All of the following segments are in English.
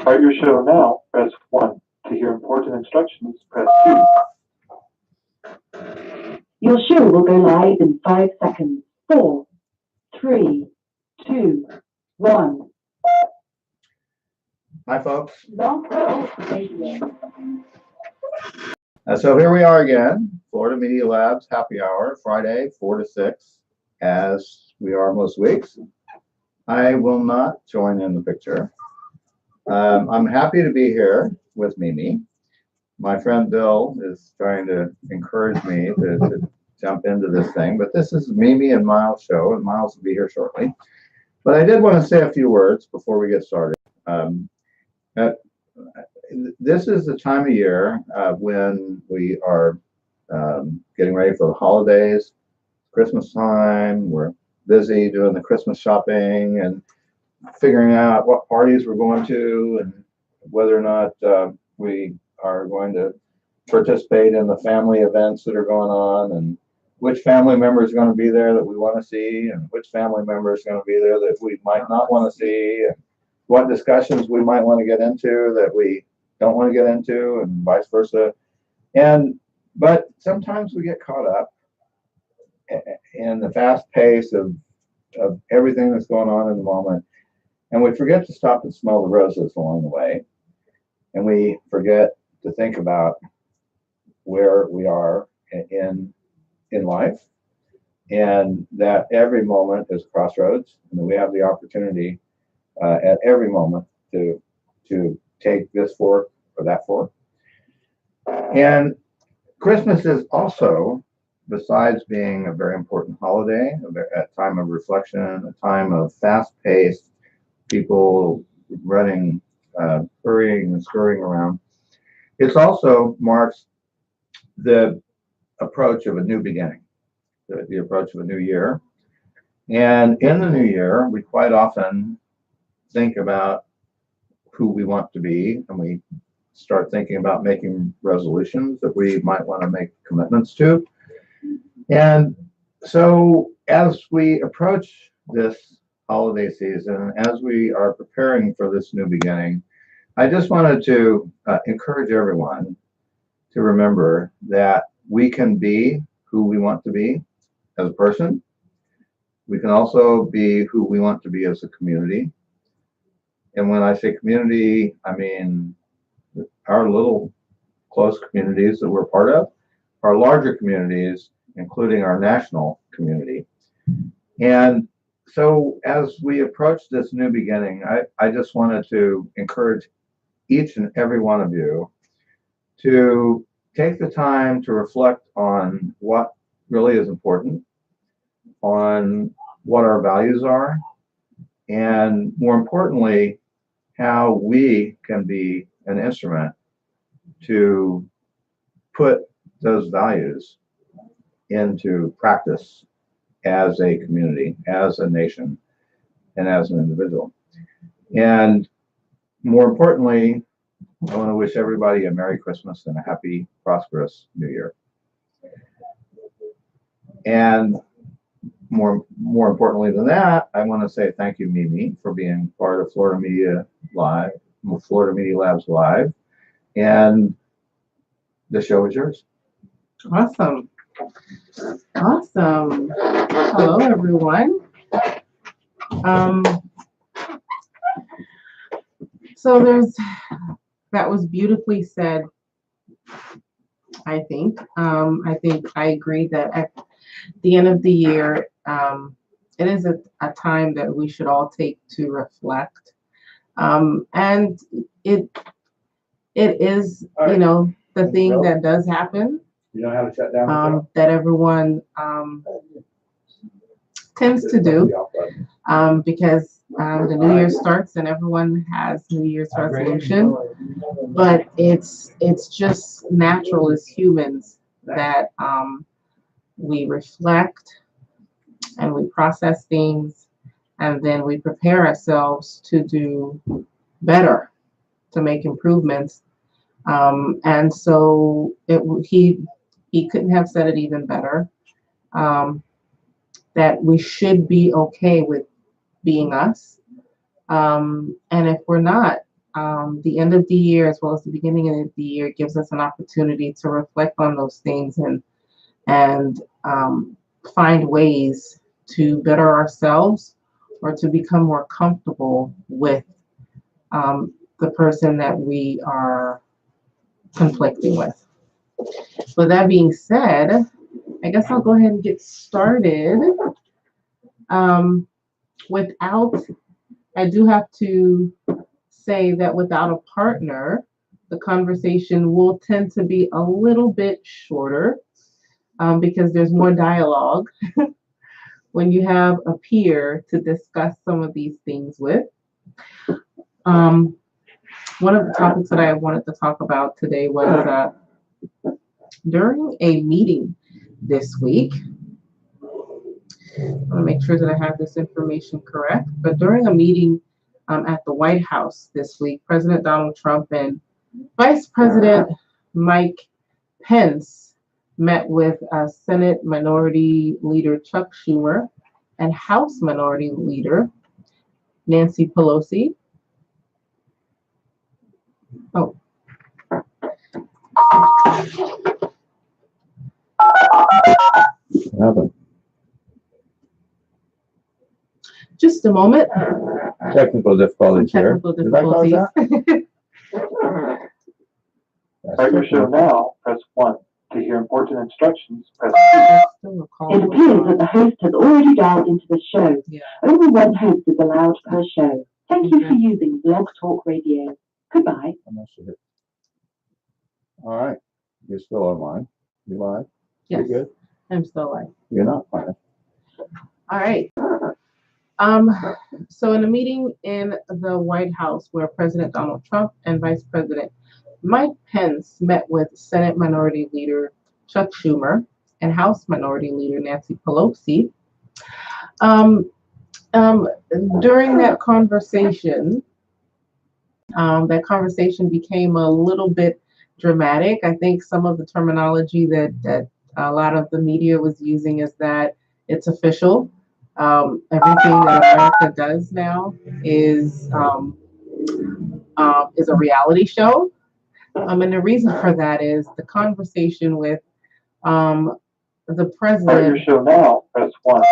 start your show now, press 1. To hear important instructions, press 2. Your show will go live in 5 seconds. 4, 3, 2, 1. Hi, folks. Long Radio. So here we are again, Florida Media Labs Happy Hour, Friday, 4 to 6, as we are most weeks. I will not join in the picture. I'm happy to be here with Mimi. My friend Bill is trying to encourage me to jump into this thing, but this is Mimi and Myles' show, and Myles will be here shortly. But I did want to say a few words before we get started. This is the time of year when we are getting ready for the holidays, Christmas time. We're busy doing the Christmas shopping and figuring out what parties we're going to and whether or not we are going to participate in the family events that are going on, and which family member is going to be there that we want to see and which family member is going to be there that we might not want to see, and what discussions we might want to get into that we don't want to get into, and vice versa. But sometimes we get caught up in the fast pace of everything that's going on in the moment, and we forget to stop and smell the roses along the way, and we forget to think about where we are in life, and that every moment is crossroads, and that we have the opportunity at every moment to take this fork or that fork. And Christmas is also, besides being a very important holiday, a time of reflection, a time of fast-paced people running, hurrying and scurrying around, it also marks the approach of a new beginning, the approach of a new year. And in the new year, we quite often think about who we want to be, and we start thinking about making resolutions that we might want to make commitments to. And so as we approach this holiday season, as we are preparing for this new beginning, I just wanted to encourage everyone to remember that we can be who we want to be as a person. We can also be who we want to be as a community. And when I say community, I mean our little close communities that we're part of, our larger communities, including our national community. And so as we approach this new beginning, I just wanted to encourage each and every one of you to take the time to reflect on what really is important, on what our values are, and more importantly, how we can be an instrument to put those values into practice as a community, as a nation, and as an individual. And more importantly, I want to wish everybody a Merry Christmas and a happy, prosperous New Year. And more importantly than that, I want to say thank you, Mimi, for being part of Florida Media Labs Live. And the show is yours. Awesome. Awesome. Hello, everyone. So that was beautifully said, I think. I agree that at the end of the year, it is a time that we should all take to reflect. And it is, the thing that does happen. You know how to shut down that everyone tends to do, because the new year starts and everyone has New Year's resolution. But it's just natural as humans that we reflect and we process things, and then we prepare ourselves to do better, to make improvements. And so he couldn't have said it even better, that we should be okay with being us. And if we're not, the end of the year as well as the beginning of the year gives us an opportunity to reflect on those things and find ways to better ourselves or to become more comfortable with the person that we are conflicting with. With that being said, I guess I'll go ahead and get started. I do have to say that without a partner, the conversation will tend to be a little bit shorter because there's more dialogue when you have a peer to discuss some of these things with. One of the topics that I wanted to talk about today was during a meeting this week. I want to make sure that I have this information correct, but during a meeting at the White House this week, President Donald Trump and Vice President Mike Pence met with Senate Minority Leader Chuck Schumer and House Minority Leader Nancy Pelosi. Oh. Nothing. Just a moment. Technical difficulties here. Technical Did I cause difficulties. that? Start your show now, press 1. To hear important instructions, press 2. It appears that the host has already dialed into the show. Yeah. Only one host is allowed per show. Thank you for using Blog Talk Radio. Goodbye. All right. You're still online. You live? Yes, You good? I'm still live. You're not live. All right. So in a meeting in the White House where President Donald Trump and Vice President Mike Pence met with Senate Minority Leader Chuck Schumer and House Minority Leader Nancy Pelosi, during that conversation became a little bit dramatic. I think some of the terminology that a lot of the media was using is that it's official. Everything that America does now is a reality show. And the reason for that is the conversation with the Start president. your show now, press 1.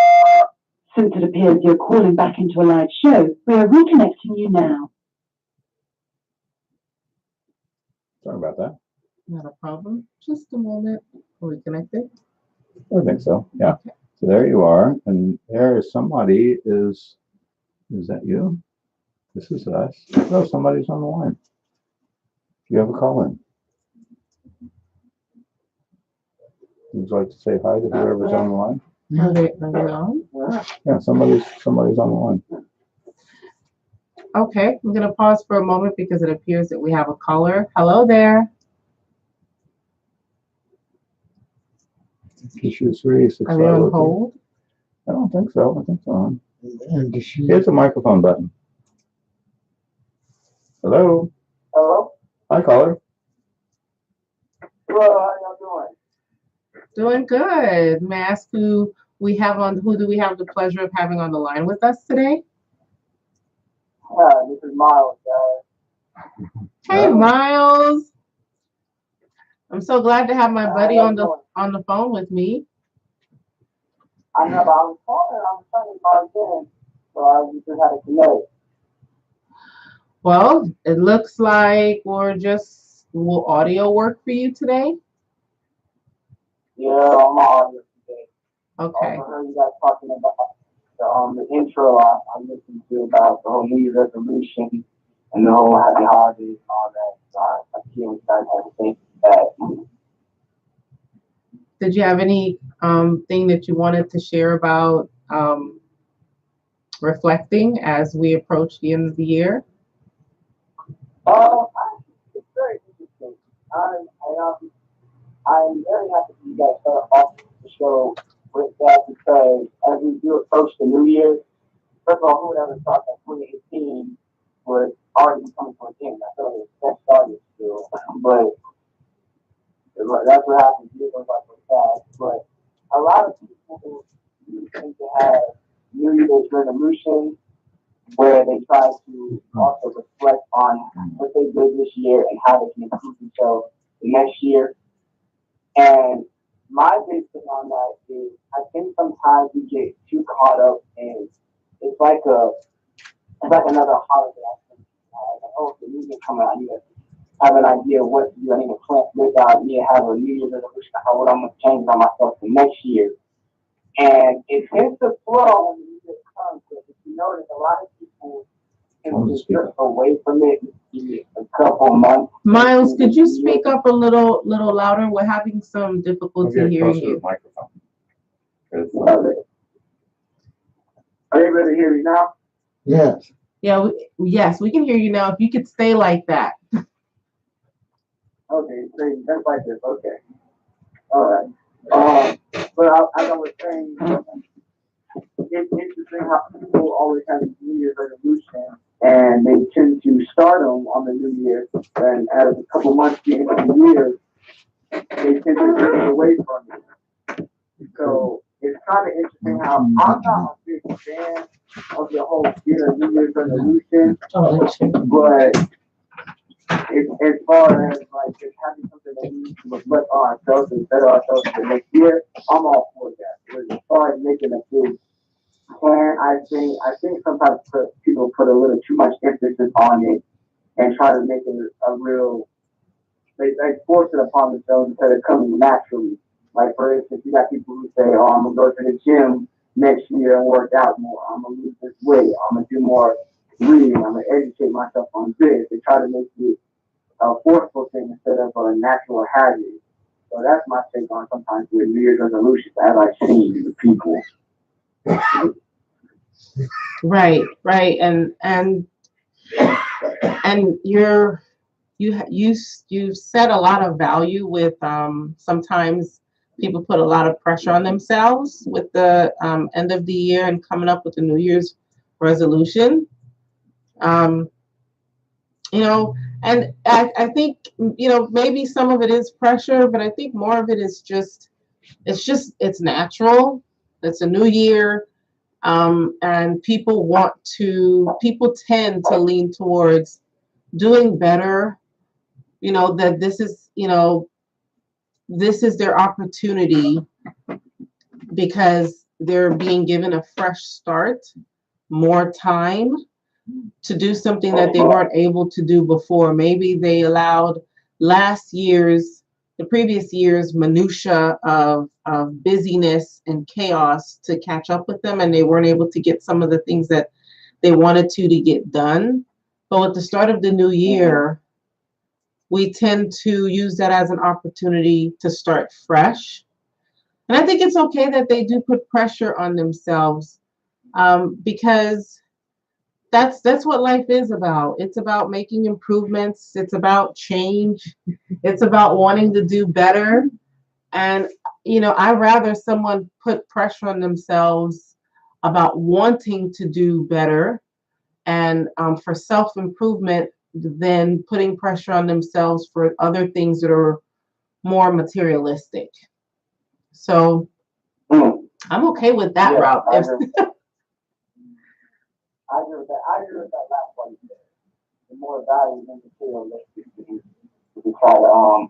Since it appears you're calling back into a live show, we are reconnecting you now. Sorry about that. Not a problem. Just a moment. Are we connected? I think so. Yeah. So there you are. And there is somebody is that you? This is us. Oh, somebody's on the line. You have a call in. Would you like to say hi to whoever's on the line? Are they on? Yeah, somebody's on the line. Okay, I'm going to pause for a moment because it appears that we have a caller. Hello there. Issue 3, 6, Are they on hold? I don't think so. I think it's on. Here's the microphone button. Hello. Hello? Hi, caller. Hello, how y'all doing? Doing good. May I ask who do we have the pleasure of having on the line with us today? This is Myles, guys. Hey, Myles. I'm so glad to have my buddy on the phone with me. I know, but I was trying to call in, so I just had to connect. Well, it looks like will audio work for you today? Yeah, I'm on audio today. Okay. I heard you guys talking about the intro I listened to about the whole New Year's resolution and the whole happy holidays and all that. So I hear what you guys have to say that. Did you have any thing that you wanted to share about reflecting as we approach the end of the year? It's very interesting. I'm very happy that you guys start off the show with that because as we do approach the new year, first of all, who would ever thought that 2018 would already be coming to an end? I feel like it's started still, but that's what happens. Years goes by so fast. But a lot of people seem to have New Year's resolutions where they try to also reflect on what they did this year and how they can improve themselves the next year. And my big thing on that is I think sometimes we get too caught up in it's like another holiday. I think like, oh, the new year coming, I need to have an idea of what to do. I need to plan this out. I need to have a New Year's resolution of how what I'm gonna change on myself for next year. And it tends to flow when the New Year comes. But if you notice, a lot of people tend to drift away from it in a couple months. Myles, could you speak up a little louder? We're having some difficulty hearing you. Microphone. Are you able to hear me now? Yes. Yeah, yes, we can hear you now. If you could stay like that. Okay, so that's like this. Okay. All right. But as I was saying, it's interesting how people always have these New Year's resolutions and they tend to start them on the New Year. And as a couple months into the year, they tend to drift away from it. So it's kind of interesting how I'm not a big fan of the whole New Year's resolution, but as far as like just having something that we need to reflect on ourselves and better ourselves for the next year, I'm all for that. But as far as making a big plan, I think sometimes people put a little too much emphasis on it and try to make it a real they force it upon themselves instead of coming naturally. Like for instance, you got people who say, "Oh, I'm gonna go to the gym next year and work out more. I'm gonna lose this weight. I'm gonna do more reading. I'm gonna educate myself on this." They try to make it a forceful thing instead of a natural habit. So that's my take on sometimes with New Year's resolutions as I've seen with people. Right, and you've set a lot of value with sometimes people put a lot of pressure on themselves with the end of the year and coming up with a New Year's resolution. And I think maybe some of it is pressure, but I think more of it is it's natural. It's a new year. And people tend to lean towards doing better, that this is their opportunity because they're being given a fresh start, more time to do something that they weren't able to do before. Maybe they allowed the previous year's minutia of busyness and chaos to catch up with them, and they weren't able to get some of the things that they wanted to get done. But with the start of the new year, we tend to use that as an opportunity to start fresh. And I think it's okay that they do put pressure on themselves, because that's what life is about. It's about making improvements. It's about change. It's about wanting to do better. And, I'd rather someone put pressure on themselves about wanting to do better and for self-improvement than putting pressure on themselves for other things that are more materialistic. So I'm okay with that route. I agree with that. I agree with that last one. The more value than materialistic, we try to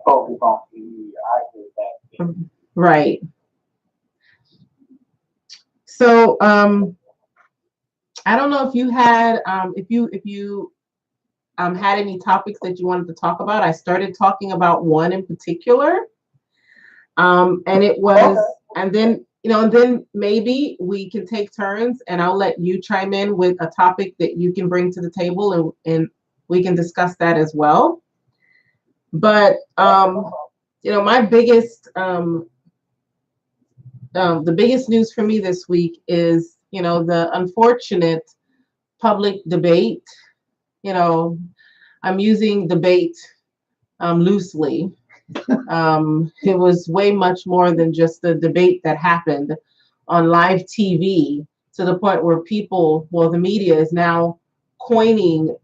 focus on the new year. I agree with that. Right. So I don't know if you had if you had any topics that you wanted to talk about. I started talking about one in particular, and it was, and then maybe we can take turns, and I'll let you chime in with a topic that you can bring to the table, and we can discuss that as well. But my biggest the biggest news for me this week is the unfortunate public debate. I'm using debate loosely. It was way much more than just the debate that happened on live TV, to the point where the media is now coining,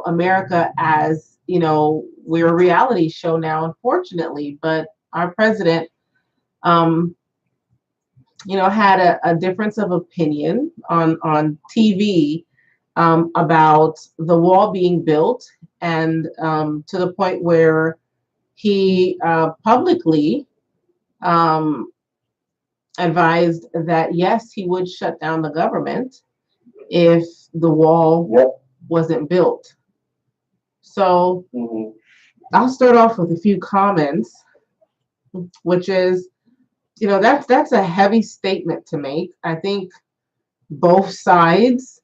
America as, we're a reality show now, unfortunately. But our president, had a difference of opinion on TV about the wall being built, and to the point where he publicly advised that yes, he would shut down the government if the wall wasn't built. So I'll start off with a few comments, which is, that's a heavy statement to make. I think both sides,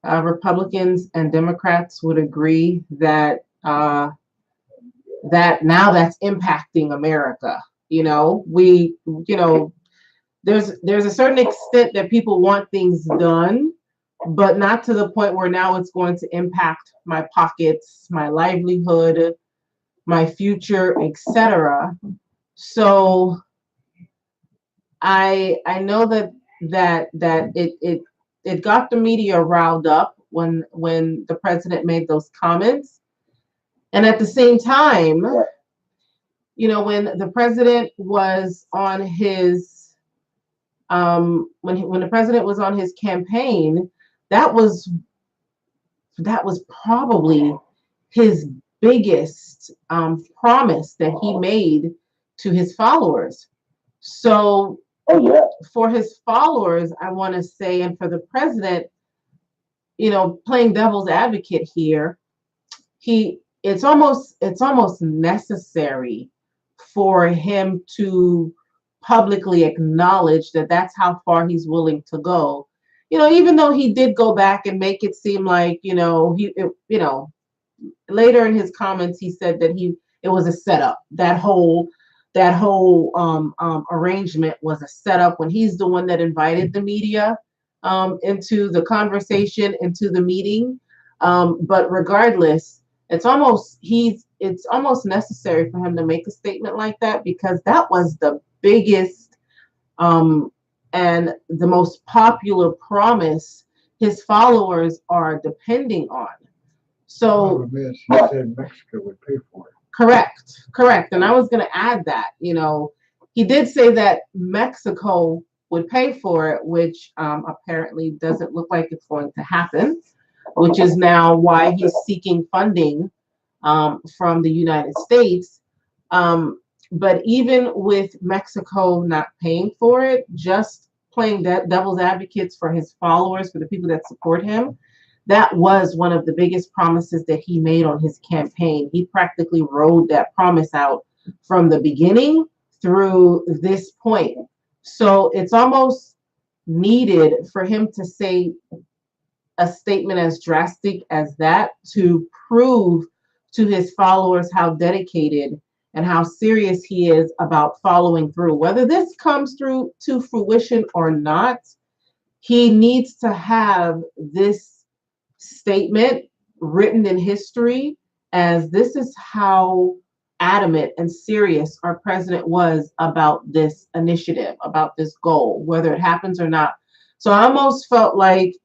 Republicans and Democrats, would agree that that now that's impacting America. There's a certain extent that people want things done, but not to the point where now it's going to impact my pockets, my livelihood, my future, etc. So I know that it got the media riled up when the president made those comments, and at the same time, when the president was on his when the president was on his campaign, that was probably his biggest promise that he made to his followers. So for his followers, I want to say, and for the president, playing devil's advocate here, it's almost necessary for him to publicly acknowledge that that's how far he's willing to go. Even though he did go back and make it seem like, later in his comments, he said that it was a setup. That whole arrangement was a setup, when he's the one that invited the media into the conversation, into the meeting. But regardless, it's almost necessary for him to make a statement like that, because that was the biggest and the most popular promise his followers are depending on. So he said Mexico would pay for it. Correct. And I was going to add that, he did say that Mexico would pay for it, which apparently doesn't look like it's going to happen, which is now why he's seeking funding from the United States. But even with Mexico not paying for it, just playing devil's advocates for his followers, for the people that support him, that was one of the biggest promises that he made on his campaign. He practically rode that promise out from the beginning through this point. So it's almost needed for him to say a statement as drastic as that to prove to his followers how dedicated and how serious he is about following through. Whether this comes through to fruition or not, he needs to have this statement written in history as this is how adamant and serious our president was about this initiative, about this goal, whether it happens or not. So I almost felt like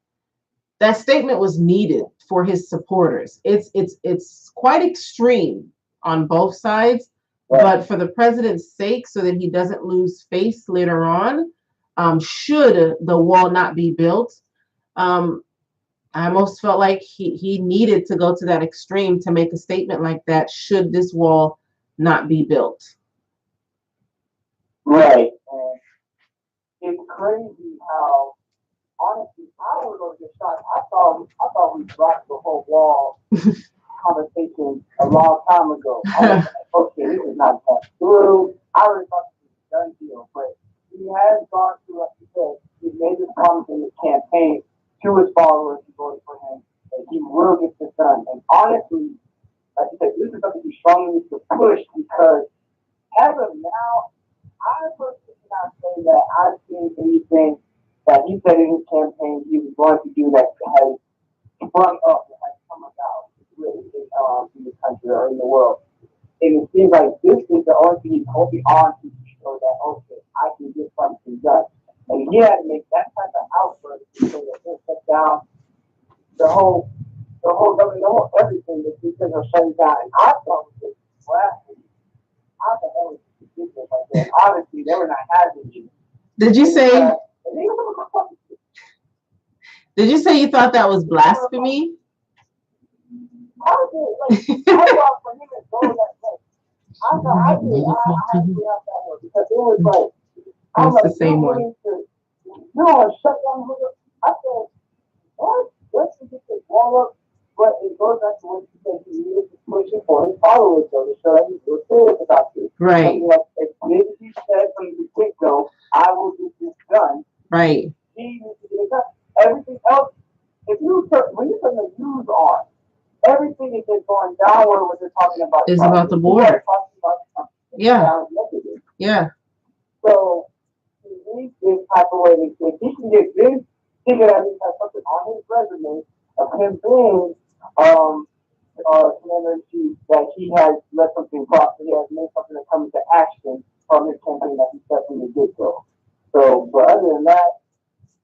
that statement was needed for his supporters. It's quite extreme on both sides, but for the president's sake, so that he doesn't lose face later on, should the wall not be built, I almost felt like he needed to go to that extreme to make a statement like that, should this wall not be built. Right. And it's crazy how, honestly, I was going to get shocked. I thought we dropped the whole wall conversation a long time ago. I was like, okay, this is not going through. I already thought this was a done deal, but he has gone through, like you said, he made this promise in his campaign to his followers who voted for him that he will get this done. And honestly, like you said, this is something he strongly needs to push, because as of now, I personally cannot say that I've seen anything that he said in his campaign he was going to do that has sprung up, that has come about really in the country or in the world. And it seems like this is the only thing he's holding on to show that, okay, I can get something done. And he had to make that type of outburst to say that he'll shut down the whole government, the whole everything, that because of shutting down. And I thought it was blasphemy. I thought that was ridiculous like that. Obviously, they were not having it. Did you say Did you say you thought that was blasphemy? I did, like, I thought for him to go that way. I thought I did. I had to be out that way because it was like, I'm That's like, the same one. You want to shut down Hulu? I said, what? Let's just get all up. But it goes back to what you said. He needed to push it for his followers, though, to show that he was serious about this. Right. Like, if maybe he said from the get-go, I will get this done. Right. He needs to get it done. Everything else, when you turn the news on, everything is just going downward when they're talking about It's about the border. Yeah. Yeah. So he needs this type of way. If he can get this, he can at least have something on his resume of him being commander in chief, that he has let something cross, he has made something that comes to action from his campaign that he set from the get-go. So, but other than that,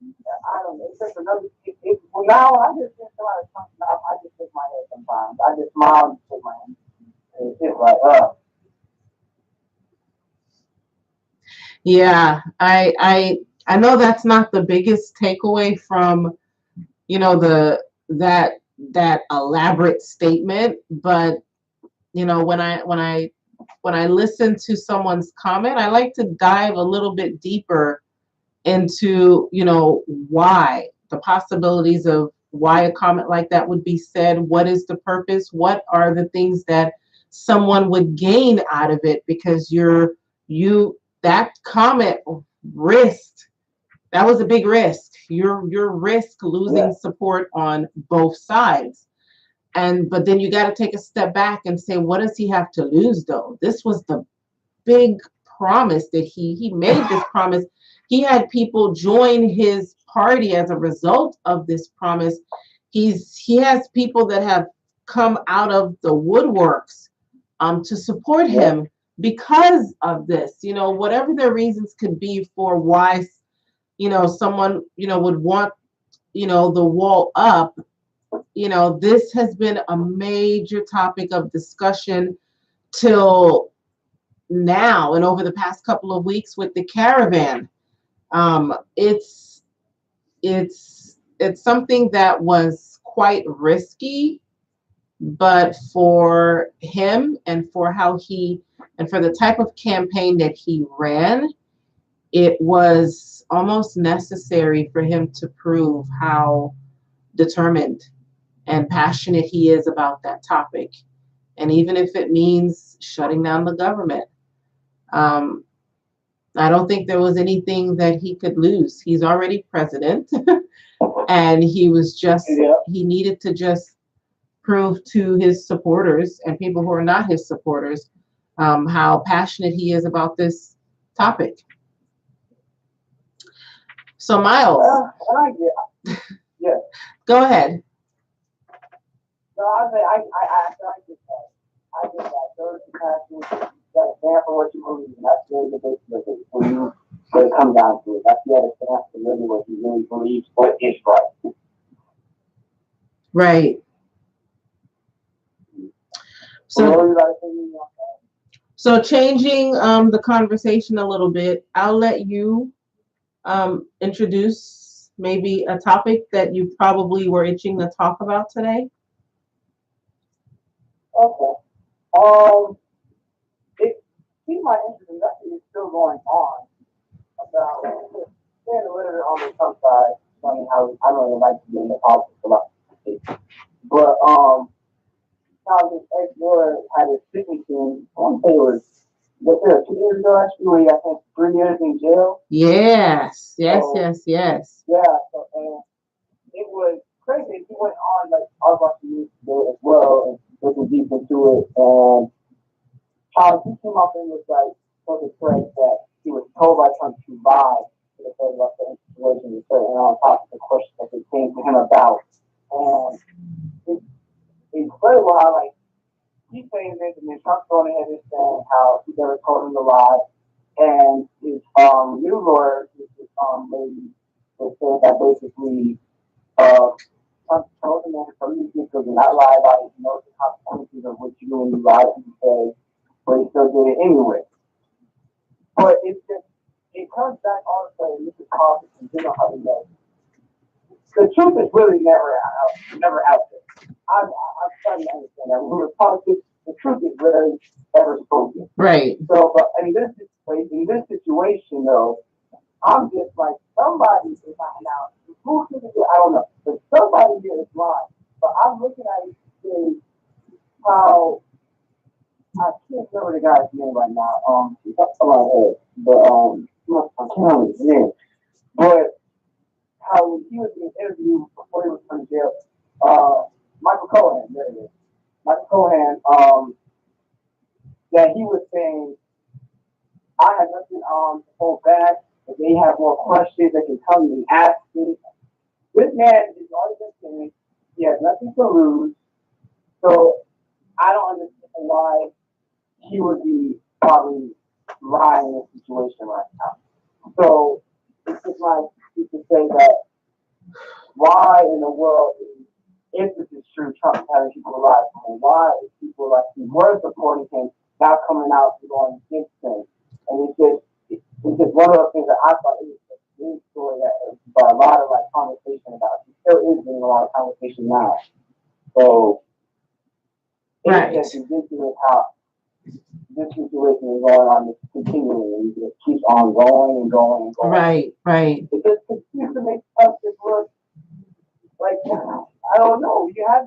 I don't know. It's just another. Well, now I just think somebody comes up, I just shake my head sometimes. I just smile and shake my head. It's like, Yeah, I know that's not the biggest takeaway from, you know, that elaborate statement, but you know, when I listen to someone's comment, I like to dive a little bit deeper into, you know, why, the possibilities of why a comment like that would be said. What is the purpose? What are the things that someone would gain out of it? Because that comment risked, that was a big risk. Your risk losing support on both sides. But then you got to take a step back and say, what does he have to lose though? This was the big promise that he made this promise. He had people join his party as a result of this promise. He has people that have come out of the woodworks to support him because of this. You know, whatever their reasons could be for why, you know, someone, you know, would want, you know, the wall up. You know, this has been a major topic of discussion till now and over the past couple of weeks with the caravan. It's something that was quite risky, but for him and for the type of campaign that he ran, it was almost necessary for him to prove how determined and passionate he is about that topic. And even if it means shutting down the government, I don't think there was anything that he could lose. He's already president, and he needed to just prove to his supporters and people who are not his supporters how passionate he is about this topic. So, Myles, go ahead. No, I get that. I get that. Those passions, you got to stand for what you believe in. That's really the basis of it. When it comes down to it, that's the other stand for really what you really believe, what is right. Right. So changing the conversation a little bit, I'll let you introduce maybe a topic that you probably were itching to talk about today. Okay. It seems my interest in that is still going on about staying a little bit on the tough side. Funny how I don't really like to be in the politics a lot. But how this ex-lawyer had his sentencing, I want to say it was 2 years ago actually, where he got 3 years in jail. Yes. Yeah, so and it was crazy. He went on, like, I was watching news today as well and looking deep into it, and how he came up and was like, told the press that he was told by Trump to lie to the feds about the situation and on top of the questions that they came to him about. And it's incredible how, like, he's saying this and then Trump's going ahead and saying how he never told him to lie. And his new lawyer, this lady, was saying that basically Trump told him that from the get-go to not lie about it. He knows the consequences of what you do when you lie to the feds, but he still did it anyway. But it comes back also, and this is politics, and you know how he does. the truth is really never out there. I'm starting to understand that. When we're politics, the truth is really never spoken. Right. So, but in this situation, though, I'm just like, somebody is not now. Who can it be? I don't know. But somebody here is lying. But I'm looking at it and how I can't remember the guy's name right now. He's up on my head. But I can't remember his name. But how when he was being interviewed before he was from jail, Michael Cohen, there it is. Michael Cohen, that he was saying, I have nothing to hold back. If they have more questions, they can come and ask me. This man is already been saying he has nothing to lose. So I don't understand why he would be probably lying in a situation right now. So it's just like you can say that why in the world if this is true, Trump having people lie for him, why is people like who were supporting him now coming out and going against him? And it's just one of those things that I thought it was a big story that got a lot of like conversation about. It still is getting a lot of conversation now. So Right. it's just ridiculous how this situation is going on, it's continuing, and it just keeps on going and going and going. Right. Right. It just continues to make us just look like, I don't know. You have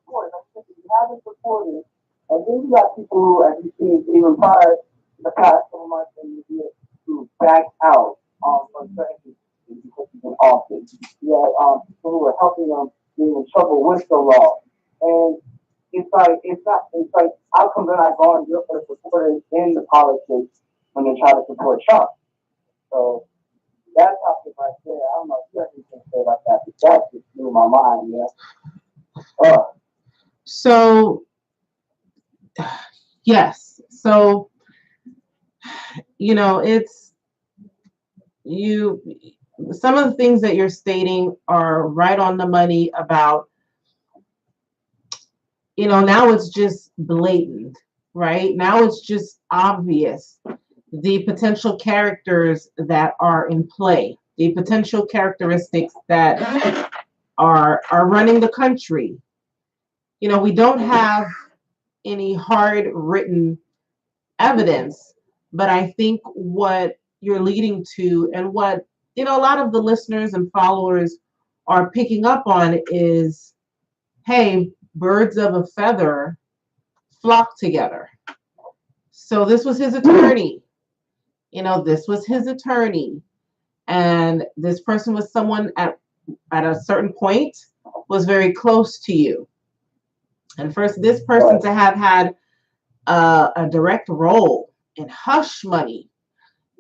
supporters. You have the supporters, and then you got people who, as you see, even prior to the past couple months, in the year, who backed out from certain issues because he's in office. You had people who were helping them being in trouble with the law, and it's like how come they're not going to for the supporters in the politics when they try to support Trump? So that topic right there, I don't know if you have anything to say about that, but that just blew my mind, yeah. So, yes. So, it's some of the things that you're stating are right on the money about, now it's just blatant, right? Now it's just obvious. The potential characters that are in play, the potential characteristics that are running the country. We don't have any hard written evidence, but I think what you're leading to and what a lot of the listeners and followers are picking up on is, hey, birds of a feather flock together. So this was his attorney. This was his attorney. And this person was someone at a certain point was very close to you. And first, this person to have had a direct role in hush money.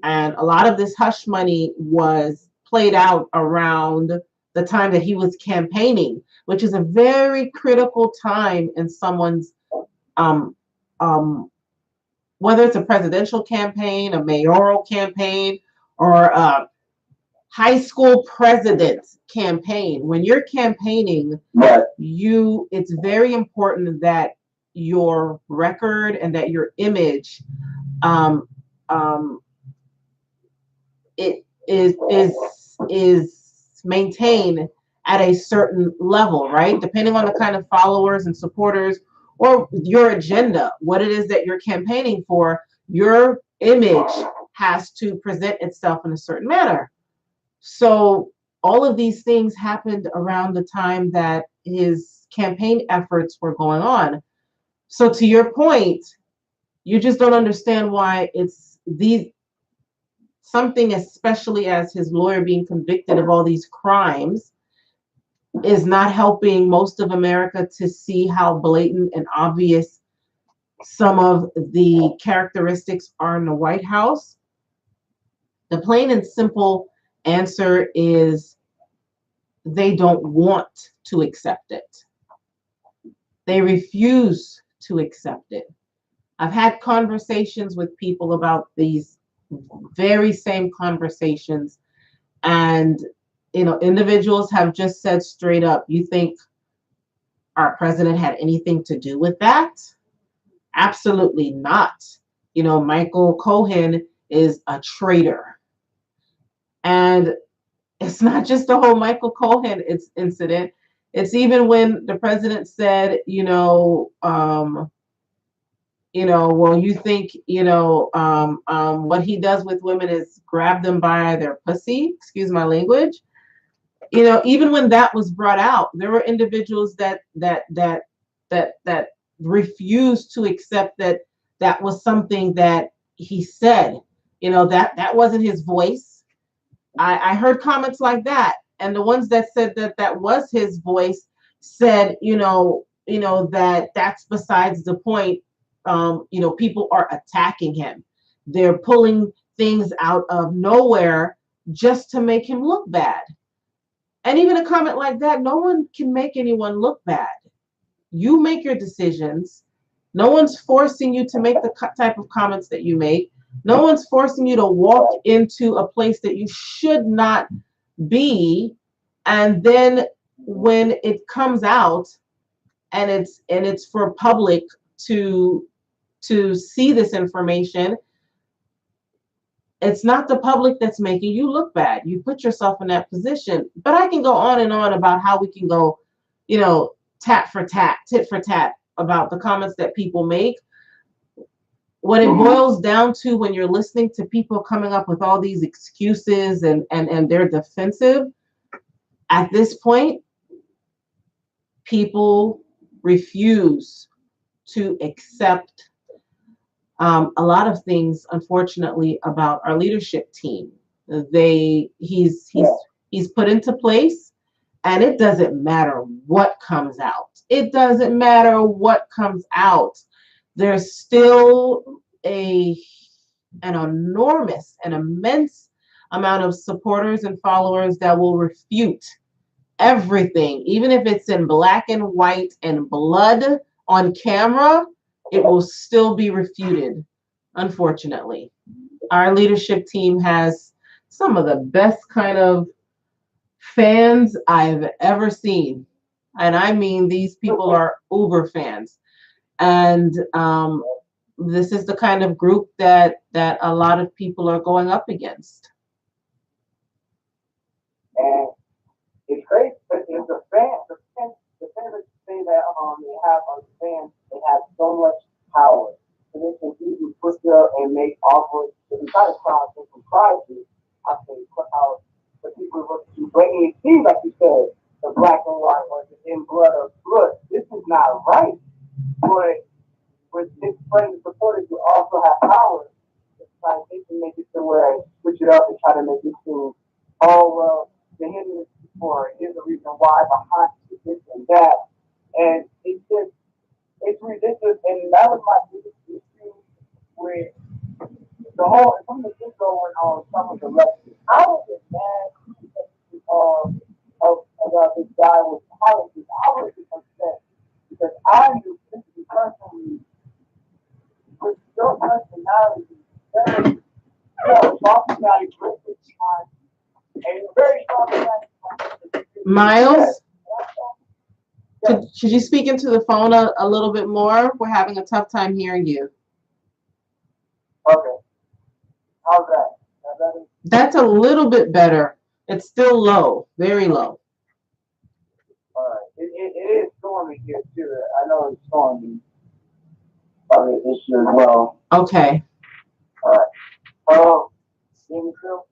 And a lot of this hush money was played out around the time that he was campaigning, which is a very critical time in someone's, whether it's a presidential campaign, a mayoral campaign, or a high school president campaign. When you're campaigning, it's very important that your record and that your image it is maintained at a certain level, right? Depending on the kind of followers and supporters or your agenda, what it is that you're campaigning for, your image has to present itself in a certain manner. So all of these things happened around the time that his campaign efforts were going on. So to your point, you just don't understand why it's something, especially as his lawyer being convicted of all these crimes, is not helping most of America to see how blatant and obvious some of the characteristics are in the White House. The plain and simple answer is they don't want to accept it. They refuse to accept it. I've had conversations with people about these very same conversations, and individuals have just said straight up, you think our president had anything to do with that? Absolutely not. Michael Cohen is a traitor. And It's not just the whole Michael Cohen incident. It's even when the president said, well, you think, what he does with women is grab them by their pussy, excuse my language. Even when that was brought out, there were individuals that refused to accept that was something that he said. That wasn't his voice. I heard comments like that, and the ones that said that was his voice said, that that's besides the point. People are attacking him. They're pulling things out of nowhere just to make him look bad. And even a comment like that, no one can make anyone look bad. You make your decisions. No one's forcing you to make the type of comments that you make. No one's forcing you to walk into a place that you should not be. And then when it comes out and it's for public to see this information, it's not the public that's making you look bad. You put yourself in that position. But I can go on and on about how we can go, tat for tat, tit for tat about the comments that people make. What it boils down to when you're listening to people coming up with all these excuses and they're defensive, at this point, people refuse to accept a lot of things, unfortunately, about our leadership team. He's put into place, and it doesn't matter what comes out. It doesn't matter what comes out. There's still an immense amount of supporters and followers that will refute everything, even if it's in black and white and blood on camera. It will still be refuted, unfortunately. Our leadership team has some of the best kind of fans I've ever seen. And I mean, these people are uber fans. And this is the kind of group that a lot of people are going up against. And it's crazy because the fans that say that they have on the fans, they have so much power. So they can easily push up and make offers. If you try to crowd some prizes, I say put out the people who bring it seems like you said, the black and white or the in blood or blood. This is not right. But with this friend supporters, you also have power. It's like they can make it to where switch it up and try to make it seem, oh well, the hidden for here's the reason why behind this and that. And it's ridiculous. And that was my biggest issue with the whole some of the things going on some of the elections. I was just mad about this guy with politics. I was just upset because I knew this is personally with your personality, very strong personality, great time, and very strong personality. Miles, should you speak into the phone a little bit more? We're having a tough time hearing you. Okay. How's that? That's a little bit better. It's still low, very low. All right. It is stormy here too. I know it's stormy. Probably an issue as well. Okay. All right. Can you feel?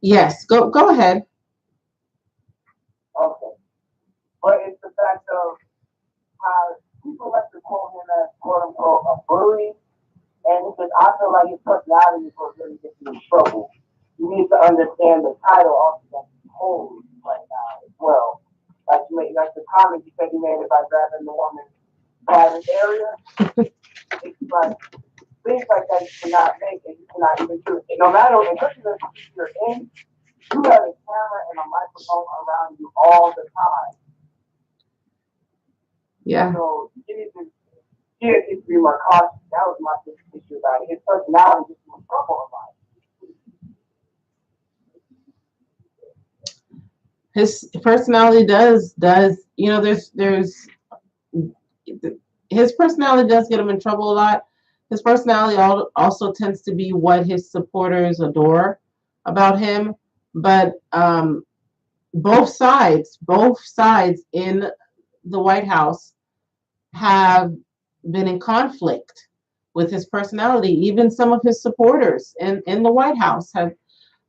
Yes. Go ahead. Okay. But it's the fact of how people like to call him as quote unquote a bully. And because I feel like his personality is what really gets you in trouble. You need to understand the title also that he holds right now as well. Like the comment you said you made about grabbing the woman's private area. It's like things like that you cannot make and you cannot even do it. And no matter especially the position you're in, you have a camera and a microphone around you all the time. Yeah. So you need to be more cautious. That was my biggest issue about it. His personality just was trouble about it. His personality does there's his personality does get him in trouble a lot. His personality also tends to be what his supporters adore about him. But both sides in the White House have been in conflict with his personality. Even some of his supporters in the White House have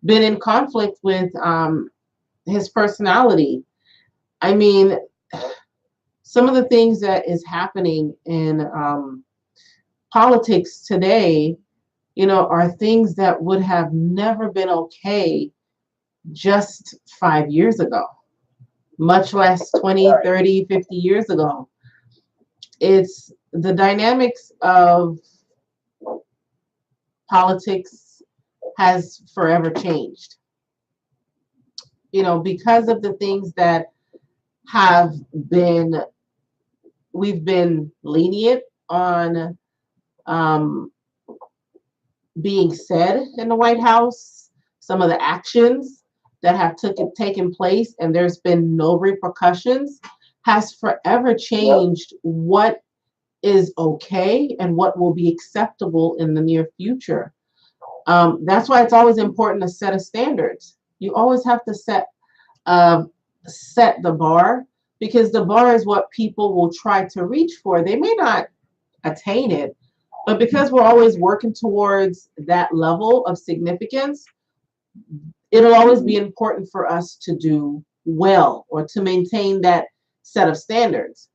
been in conflict with his personality. I mean, some of the things that is happening in politics today, are things that would have never been okay just 5 years ago, much less 20, 30, 50 years ago. It's the dynamics of politics has forever changed. Because of the things that have been, we've been lenient on being said in the White House, some of the actions that have taken place, and there's been no repercussions, has forever changed what is okay and what will be acceptable in the near future. That's why it's always important to set a standards. You always have to set the bar, because the bar is what people will try to reach for. They may not attain it, but because we're always working towards that level of significance, it'll always be important for us to do well or to maintain that set of standards.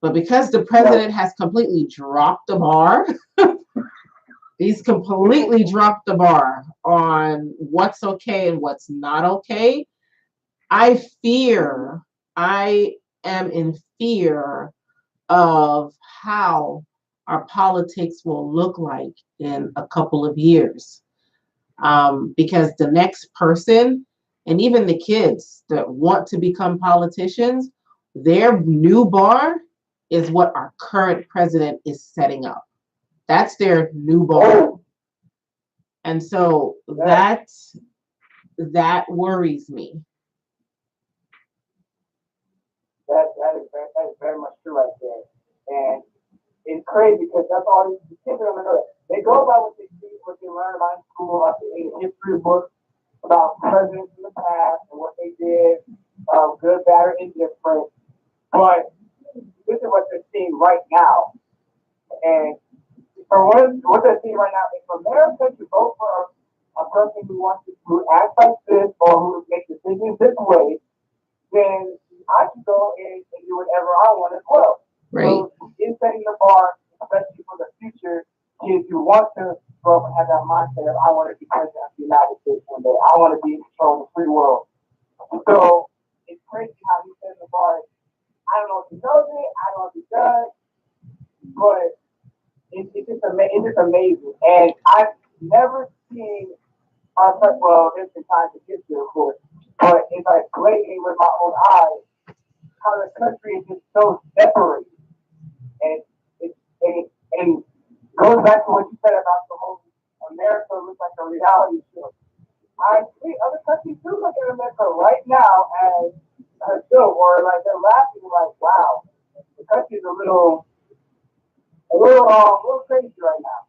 But because the president has completely dropped the bar, he's completely dropped the bar on what's okay and what's not okay. I am in fear of how our politics will look like in a couple of years. Because the next person, and even the kids that want to become politicians, their new bar is what our current president is setting up. That's their new bar. And so that worries me. That is very much true right there. And it's crazy because that's all these kids are gonna know. They go by what they see, what they learn about in school, like they read history books about presidents in the past and what they did, good, bad, or indifferent. But this is what they're seeing right now. And for what they're seeing right now is for America to vote for a person who acts like this or who makes decisions this way, then I can go and do whatever I want as well. Right. So in setting the bar, especially for the future kids who want to grow up and have that mindset of I want to be president of the United States one day. I want to be in control of the free world. So it's crazy how he set the bar. I don't know if he knows it, I don't know if he does, but it's just amazing. And I've never seen there's been times in history, of course, but it's like blatantly with my own eyes how the country is just so separated. And and goes back to what you said about the whole America looks like a reality show. I see other countries do look at America right now as a show, or like they're laughing like, wow, the country's a little crazy right now.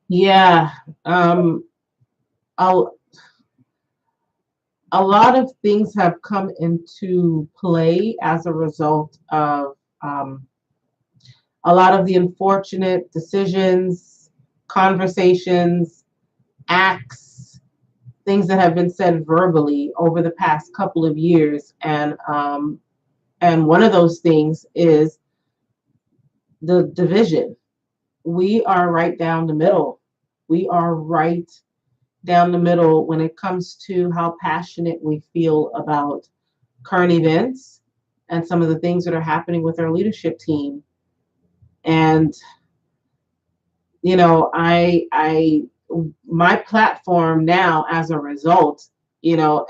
Yeah. A, a lot of things have come into play as a result of a lot of the unfortunate decisions, conversations, acts, things that have been said verbally over the past couple of years. And one of those things is the division. We are right down the middle. We are right down the middle when it comes to how passionate we feel about current events and some of the things that are happening with our leadership team. And I my platform now as a result,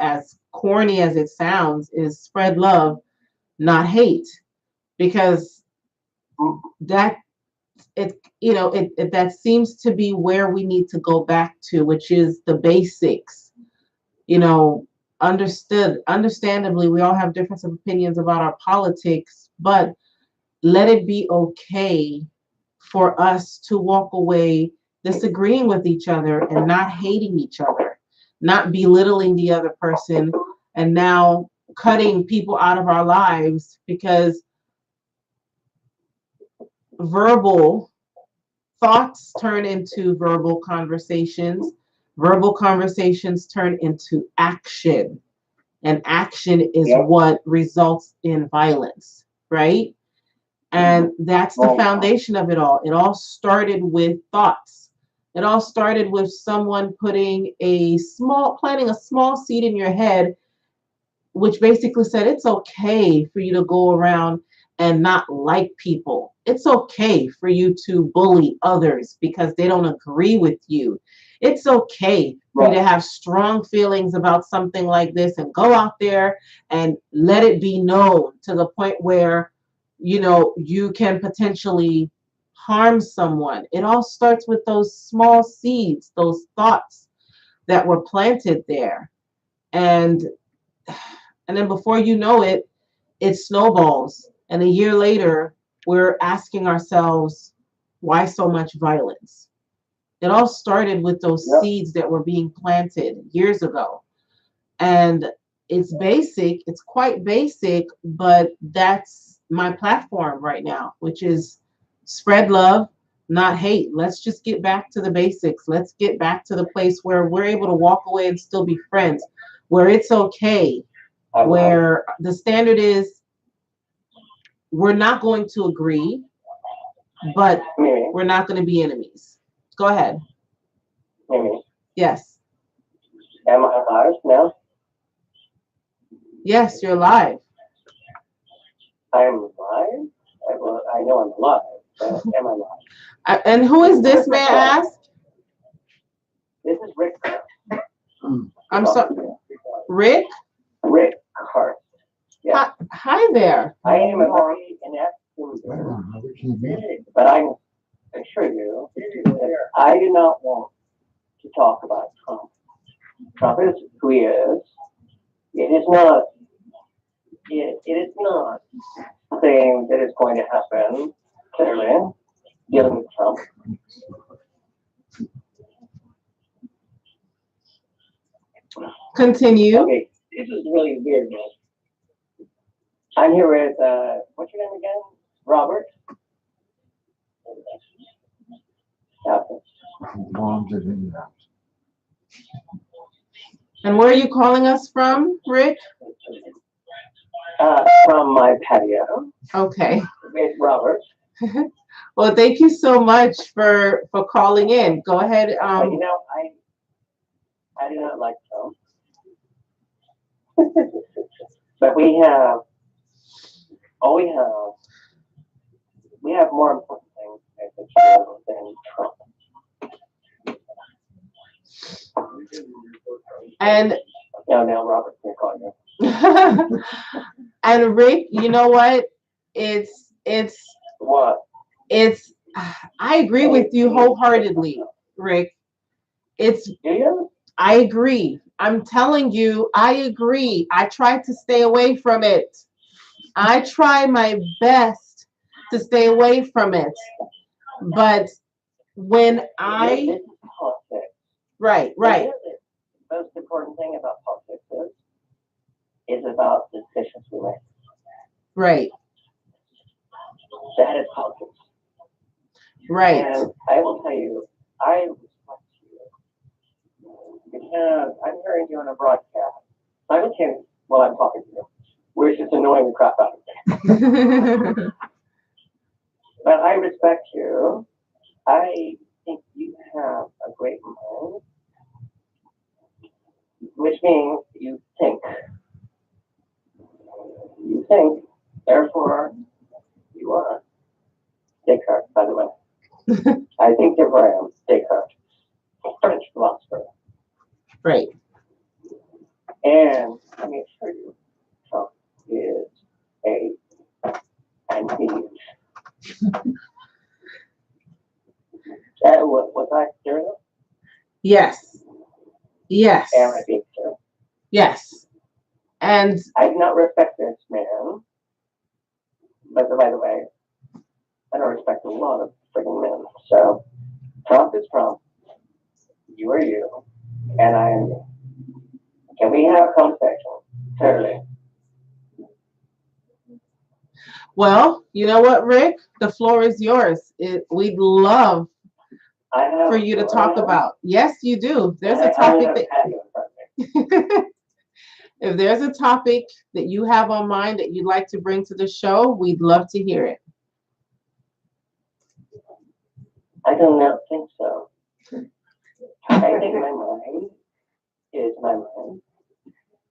as corny as it sounds, is spread love, not hate, because that that seems to be where we need to go back to, which is the basics. Understandably, we all have different opinions about our politics, but let it be okay for us to walk away disagreeing with each other and not hating each other, not belittling the other person, and now cutting people out of our lives because verbal thoughts turn into verbal conversations turn into action, and action is what results in violence, right? And that's the foundation of it all. It all started with thoughts. It all started with someone planting a small seed in your head, which basically said it's okay for you to go around and not like people. It's okay for you to bully others because they don't agree with you. It's okay for you to have strong feelings about something like this and go out there and let it be known to the point where, you can potentially harm someone. It all starts with those small seeds, those thoughts that were planted there. And then before you know it, it snowballs. And a year later, we're asking ourselves, why so much violence? It all started with those seeds that were being planted years ago. And it's basic, it's quite basic, but that's my platform right now, which is spread love, not hate. Let's just get back to the basics. Let's get back to the place where we're able to walk away and still be friends, where it's okay, where the standard is we're not going to agree, but we're not going to be enemies. Go ahead. Yes. Am I alive now? Yes, you're alive. I'm alive? I know I'm alive, but am I alive? And who is this, may I ask? This is Rick. I'm sorry. Rick? Rick Hart. Yeah. Hi there. I am a very inept student, but I can assure you that I do not want to talk about Trump. Trump is who he is. It is not saying that it's going to happen, clearly, dealing with Trump. Continue. Okay, this is really weird, man. I'm here with, what's your name again? Robert? And where are you calling us from, Rick? From my patio. Okay. With Robert. Well, thank you so much for calling in. Go ahead. I do not like Trump. But we have more important things than Trump. And now Robert can call you. And Rick, you know what? It's What? I agree with you wholeheartedly, Rick. Do you? I agree. I'm telling you, I agree. I try to stay away from it. I try my best to stay away from it. But when This is politics. Right. The most important thing about politics is about the decisions we make. Right. That is politics. Right. And I will tell you, I respect you because I'm hearing you on a broadcast. Simultaneously while I'm talking to you, where it's just annoying the crap out of me. But I respect you. I think you have a great mind, which means you think. You think, therefore, you are. Descartes, by the way. I think therefore I am. Descartes, French philosopher. Right. And let me assure you, Trump is an idiot. Was I serious? Yes. Yes. Am I being serious? Yes. And I do not respect this man. But by the way, I don't respect a lot of friggin' men. So Trump is Trump. You are you. And I am me. Can we have a conversation? Clearly. Well, you know what, Rick? The floor is yours. We'd love for you to talk about. Yes, you do. There's a topic that if there's a topic that you have on mind that you'd like to bring to the show, we'd love to hear it. I do not think so. I think my mind is my mind.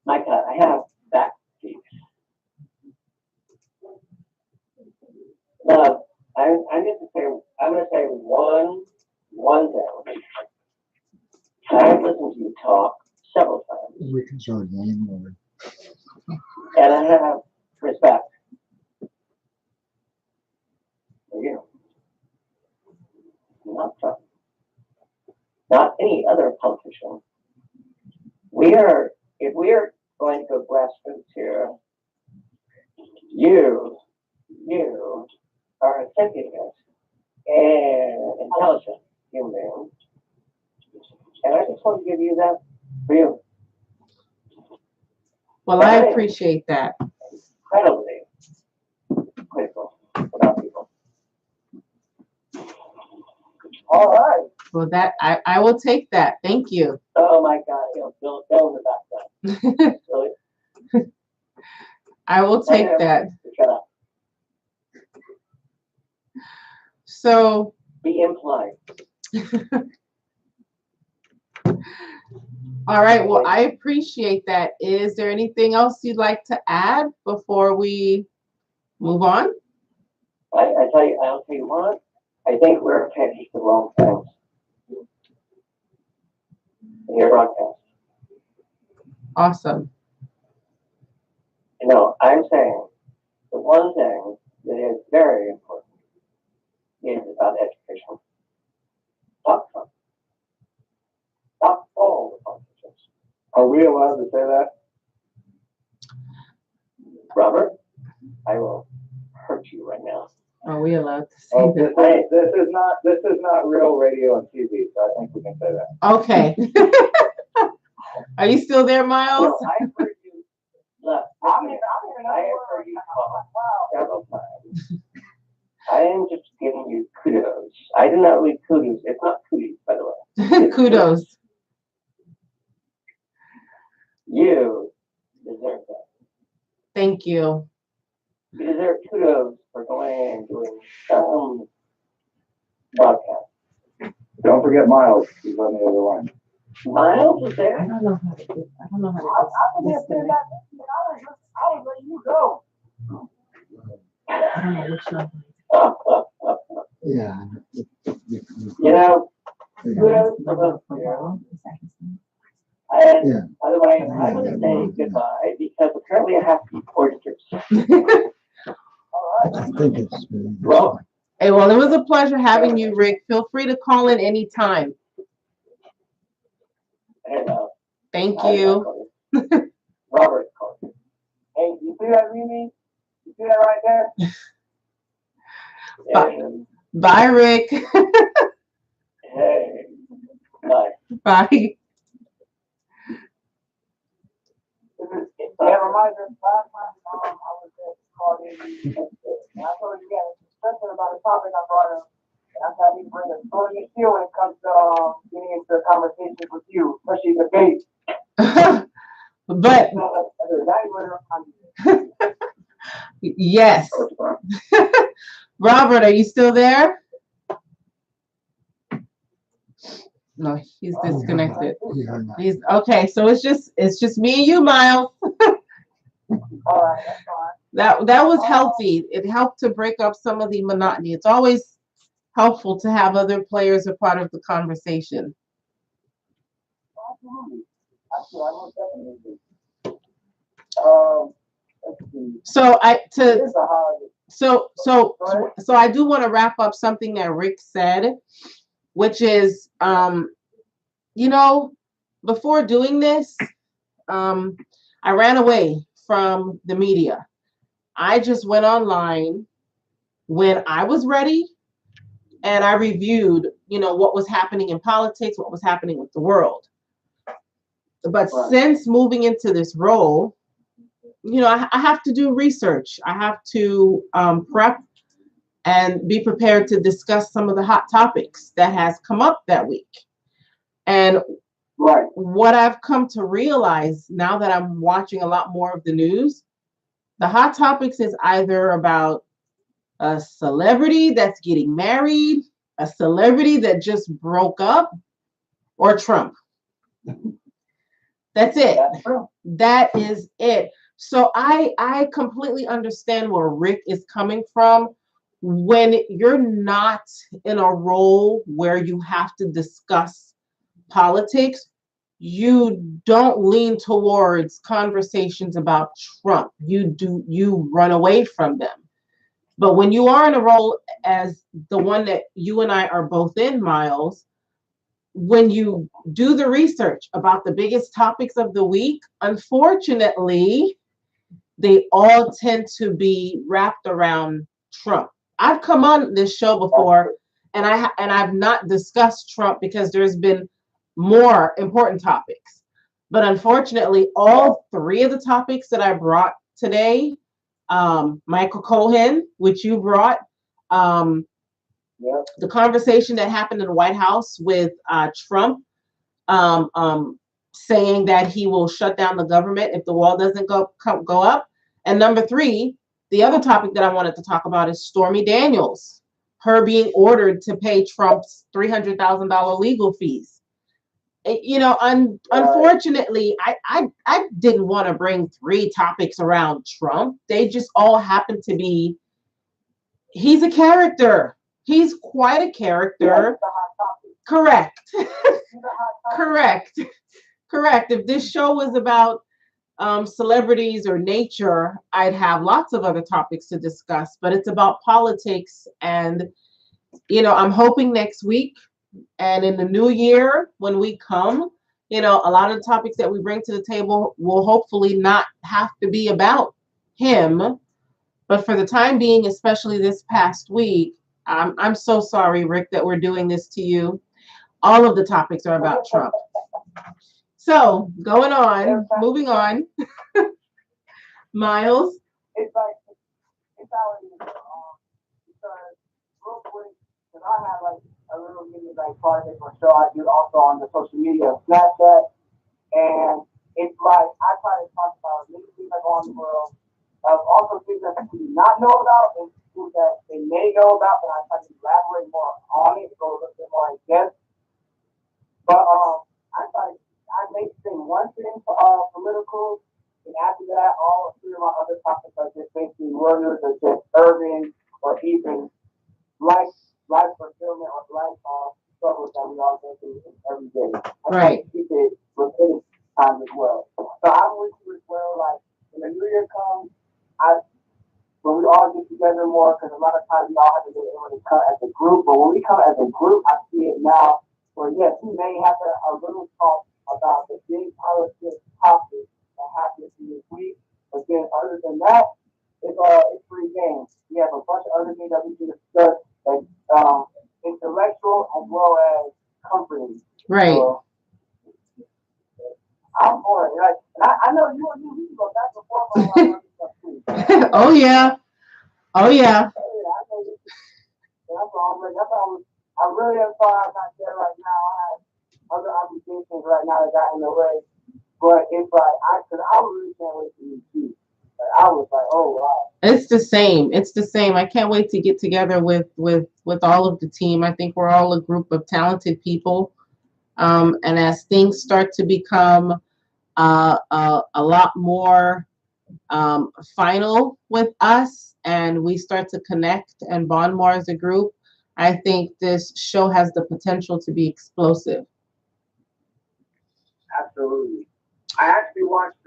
My God, I have back teeth. Now, I'm going to say one thing. I've listened to you talk several times. We can start one more. And I have respect for you. Not Trump. Not any other politician. If we are going to go grassroots here, you are a sentient and intelligent human being. And I just want to give you that for you. Well, I appreciate that. Incredibly critical about people. All right. Well, that I will take that. Thank you. Oh my God, Bill in the background. Really? I will take that. Shut up. So Be implied. all right. Well, I appreciate that. Is there anything else you'd like to add before we move on? I'll tell you what, I think we're pitched the wrong things in your broadcast. Awesome. You know, I'm saying the one thing that is very important is about education. Stop Trump. Stop all the politicians. Are we allowed to say that? Robert, I will hurt you right now. Are we allowed to say Oh, that? this is not real radio and TV, so I think we can say that. Okay. Are you still there, Myles? No, I heard you. Look, I have heard you talk several times. I am just giving you kudos. I do not read kudos. It's not cooties, by the way. Kudos. You deserve that. Thank you. You deserve kudos for going and doing some broadcast. Don't forget Myles. He's on the other line. Myles is there? I don't know how to do. I don't know how to I was letting you go. I don't know which number. Yeah. You know, kudos for both of you. And Yeah. by the way, I'm going to say goodbye because apparently I have to eat oysters. All right. I think it's. Well, Hey, well, it was a pleasure having you, Rick. Feel free to call in anytime. and, Thank you. Robert called you. Hey, you see that, Mimi? You see that right there? Bye. And, Bye, Rick. hey, bye. Bye. Yeah, reminder, last time I was called in, and I told you again, it's especially about a topic I brought up. And I thought he'd bring a story of you when it comes to getting into conversations with you, especially debate. But yes. Robert, are you still there? No, he's disconnected. He's okay. So it's just me and you, Myles. All right, that's fine. That was healthy. It helped to break up some of the monotony. It's always helpful to have other players a part of the conversation. Absolutely. Actually, I most definitely do. Let's see. So Here's a holiday. So I do want to wrap up something that Rick said, which is, you know, before doing this, I ran away from the media. I just went online when I was ready and I reviewed what was happening in politics, what was happening with the world. But Right. since moving into this role, I have to do research. I have to prep and be prepared to discuss some of the hot topics that has come up that week. And Right. what I've come to realize now that I'm watching a lot more of the news, the hot topics is either about a celebrity that's getting married, a celebrity that just broke up, or Trump. That's it. That's true. That is it. So I completely understand where Rick is coming from. When you're not in a role where you have to discuss politics, you don't lean towards conversations about Trump. You run away from them. But when you are in a role as the one that you and I are both in, Myles, when you do the research about the biggest topics of the week, unfortunately, they all tend to be wrapped around Trump. I've come on this show before and I've not discussed Trump because there's been more important topics. But unfortunately, all three of the topics that I brought today, Michael Cohen, which you brought, the conversation that happened in the White House with Trump saying that he will shut down the government if the wall doesn't go up. And number three, the other topic that I wanted to talk about is Stormy Daniels, her being ordered to pay Trump's $300,000 legal fees. Unfortunately, I didn't want to bring three topics around Trump. They just all happen to be, he's a character. He's quite a character. Correct. Correct. If this show was about celebrities or nature, I'd have lots of other topics to discuss, but it's about politics. And, I'm hoping next week and in the new year, when we come, a lot of the topics that we bring to the table will hopefully not have to be about him. But for the time being, especially this past week, I'm so sorry, Rick, that we're doing this to you. All of the topics are about Trump. So moving on. Myles. It's already because real quick, because I have like a little mini project or show I do also on the social media of Snapchat, and it's like I try to talk about many things that go on in the world, also things that people do not know about and things that they may know about, and I try to elaborate more on it, go a little bit more in depth. But I may say one thing for political, and after that, all three of my other topics are just basically warriors or just urban or even life fulfillment or life struggles that we all go through every day. Right. Keep it within time as well. So I wish you as well, like when the new year comes, when we all get together more, because a lot of times we all have to be able to come as a group, but when we come as a group, I see it now. Well, yes, we may have a little talk about the big politics topics that happened this week, but then other than that, it's free games. We have a bunch of other things that we can discuss, like intellectual as well as comforting. Right. So, I'm for it. Like, and I know you and me, we can go back and forth on a lot of other stuff too. Oh yeah. I know you. That's all. I really am sorry I'm not there right now. I have other obligations right now that got in the way. But it's like, I really can't wait to meet you. Like, I was like, oh, wow. It's the same. I can't wait to get together with all of the team. I think we're all a group of talented people. And as things start to become a lot more final with us and we start to connect and bond more as a group, I think this show has the potential to be explosive. Absolutely. I actually watched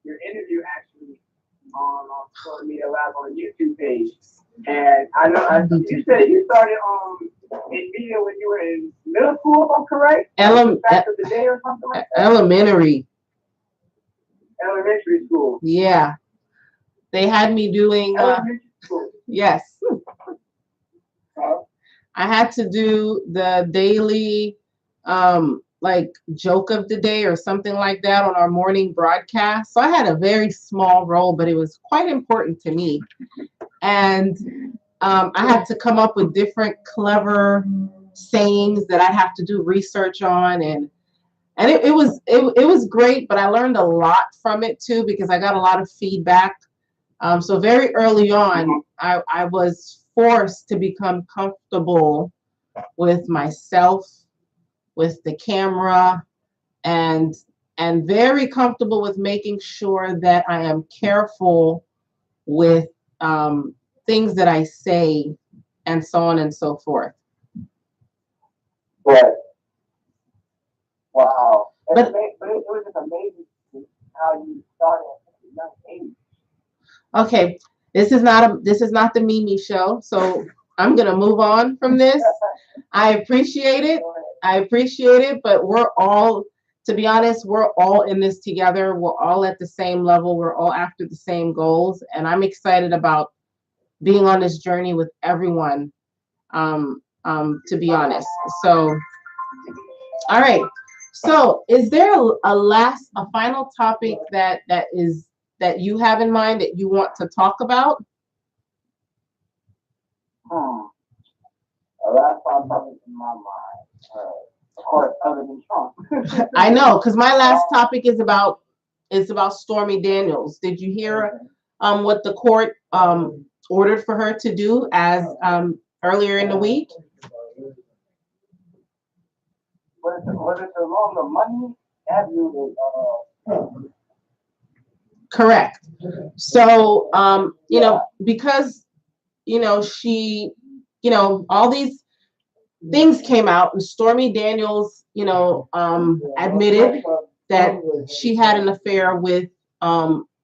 your interview actually on social media live on the YouTube page, and I know you said you started in media when you were in middle school, if I'm correct. Back of the day or something like that. Elementary School. Yeah, they had me doing. Elementary school. Yes. I had to do the daily like joke of the day or something like that on our morning broadcast. So I had a very small role, but it was quite important to me. And I had to come up with different clever sayings that I'd have to do research on, and it was great, but I learned a lot from it too because I got a lot of feedback. So very early on, I was forced to become comfortable with myself, with the camera, and very comfortable with making sure that I am careful with things that I say, and so on and so forth. But wow, But but it was just amazing how you started at a young age. okay, this is not the Mimi show, so I'm gonna move on from this. I appreciate it. I appreciate it, but we're all, to be honest, we're all in this together. We're all at the same level. We're all after the same goals, and I'm excited about being on this journey with everyone. To be honest, so all right. So, is there a final topic that you have in mind that you want to talk about? Hmm. That's something in my mind. Of course, other than Trump. I know, because my last topic is about Stormy Daniels. Did you hear what the court ordered for her to do as earlier in the week? Was it the loan of money? Have you Correct. So you know, because she, all these things came out, and Stormy Daniels, admitted that she had an affair with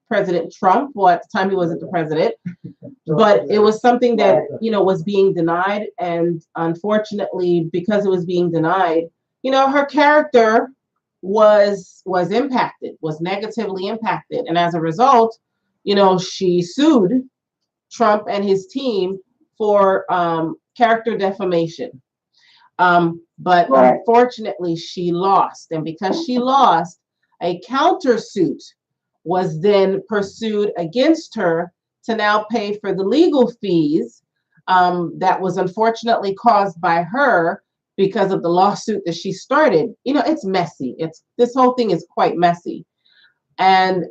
President Trump. Well, at the time he wasn't the president, but it was something that was being denied, and unfortunately, because it was being denied, her character was impacted, was negatively impacted, and as a result, she sued Trump and his team for character defamation. But Right. unfortunately, she lost. And because she lost, a countersuit was then pursued against her to now pay for the legal fees that was unfortunately caused by her because of the lawsuit that she started. It's messy. This whole thing is quite messy. And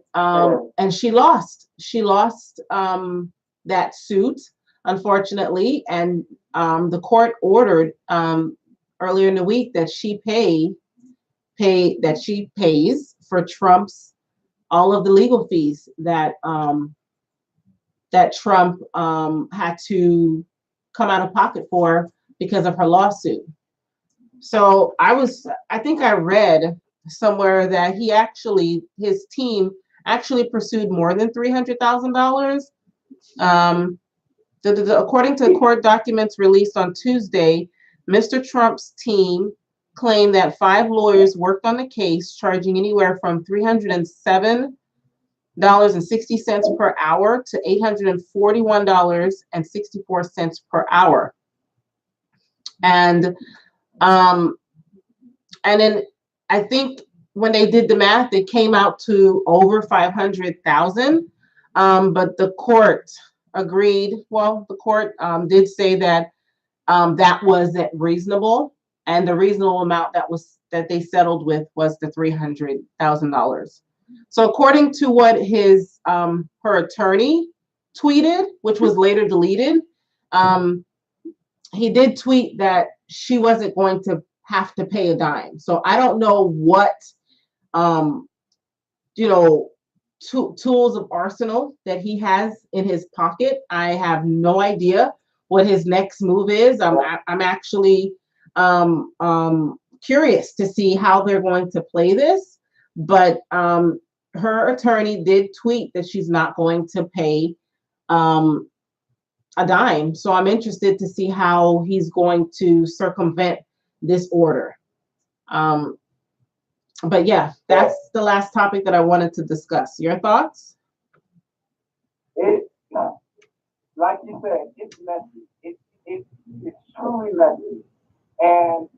she lost. She lost that suit, unfortunately, and the court ordered earlier in the week that she pays for Trump's all of the legal fees that that Trump had to come out of pocket for because of her lawsuit. So I think I read somewhere that his team actually pursued more than $300,000. According to court documents released on Tuesday, Mr. Trump's team claimed that 5 lawyers worked on the case, charging anywhere from $307.60 per hour to $841.64 per hour. And then I think when they did the math, it came out to over 500,000. But the court agreed. Well, the court did say that that wasn't reasonable, and the reasonable amount that they settled with was the $300,000. So according to what her attorney tweeted, which was later deleted, he did tweet that she wasn't going to have to pay a dime. So I don't know what tools of arsenal that he has in his pocket. I have no idea what his next move is. I'm actually curious to see how they're going to play this. But her attorney did tweet that she's not going to pay a dime. So I'm interested to see how he's going to circumvent this order. But yeah, that's the last topic that I wanted to discuss. Your thoughts? Like you said, it's messy. It's truly messy. And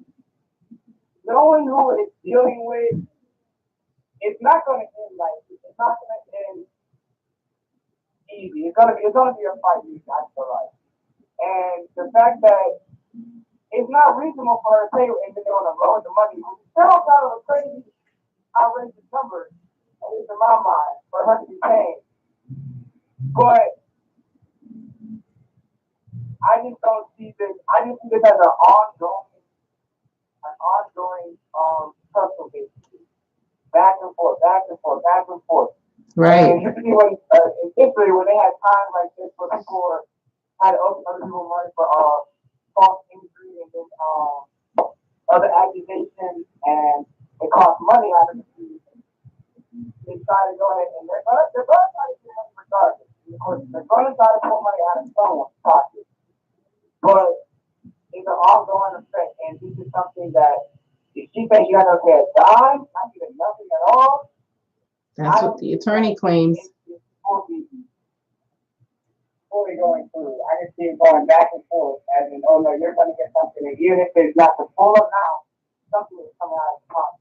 knowing who it's dealing with, it's not going to end like this. It's not going to end easy. It's gonna be a fight. I feel like, and the fact that it's not reasonable for her to pay, and then they're going to lower the money. Still kind of a crazy, outrageous number, at least in my mind, for her to be paying. But I just don't see this. I just see this as an ongoing tussle, basically, back and forth, back and forth, back and forth. Right. And usually in history, when they had times like this where people had other people money for false injury and then other accusations, and it cost money out of the team, they try to go ahead and they're going to try to get money regardless. Of course, they're going to try to pull money out of someone's pocket. But it's an ongoing effect, and this is something that if she thinks you have to pay a dime, not even nothing at all. That's what the attorney claims. It's fully going through. I just see it going back and forth, as in, oh no, you're going to get something, and even if it's not the full amount, something is coming out of the pocket.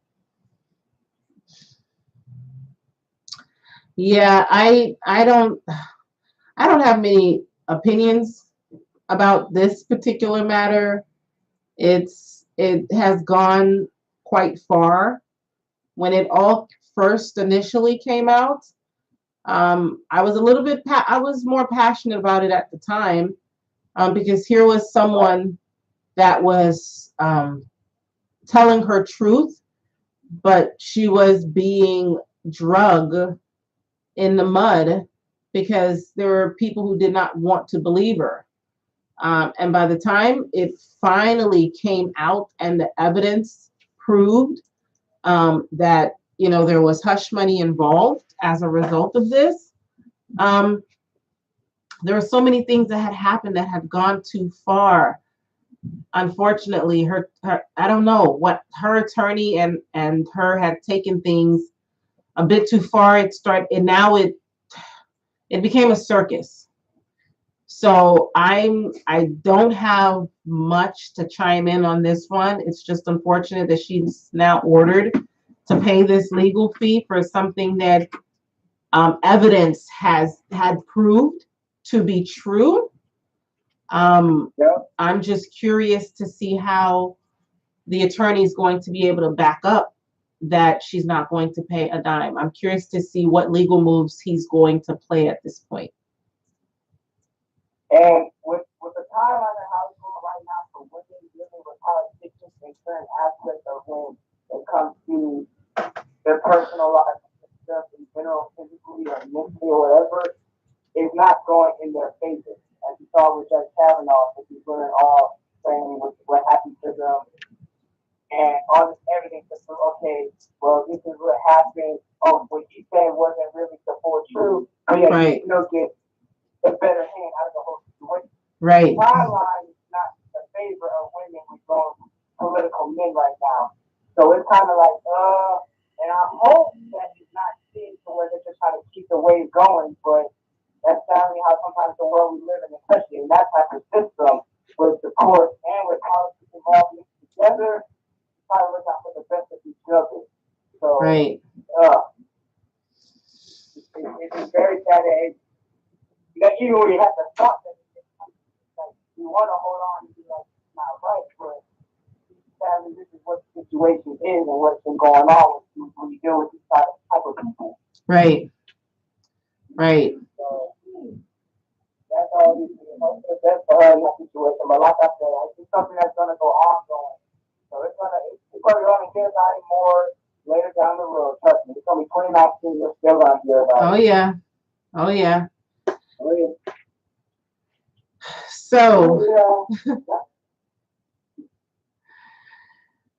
Yeah, I don't have many opinions about this particular matter. It has gone quite far. When it all first initially came out, I was more passionate about it at the time, because here was someone that was telling her truth, but she was being drugged in the mud because there were people who did not want to believe her. And by the time it finally came out and the evidence proved that there was hush money involved as a result of this, there were so many things that had happened that had gone too far. Unfortunately, her I don't know what her attorney and her had taken things a bit too far. It became a circus. So I don't have much to chime in on this one. It's just unfortunate that she's now ordered to pay this legal fee for something that evidence had proved to be true. I'm just curious to see how the attorney is going to be able to back up that she's not going to pay a dime. I'm curious to see what legal moves he's going to play at this point. And with the timeline and how it's going right now for women dealing with politics and certain aspects of when it comes to their personal life and stuff in general, physically or mentally or whatever, is not going in their favor. As you saw with Judge Kavanaugh, which is women all saying what happened to them, and all this evidence to prove, okay, well, this is what happened. Oh, what he said wasn't really the full truth. But yeah, right. You still get the better hand out of the whole situation. Right. The timeline is not in favor of women with grown political men right now. So it's kind of like, and I hope that it's not seen to where they're just trying to keep the wave going, but that's sadly how sometimes the world we live in, especially in that type of system, with the court and with politics involved together, try to look out for the best of each other. So, right. It's very sad that even when you have to stop it, like, you want to hold on and be like, it's not right, but sadly, this is what the situation is and what's been going on when you deal with these type of people. Right. Right. So, that's all this is. That's for her in that situation. But like I said, it's something that's going to go ongoing. So it's probably going to hear about it more later down the road. Trust me. It's going to be 2019. You're still going to hear about it. Oh, yeah. Oh, yeah. Oh, yeah.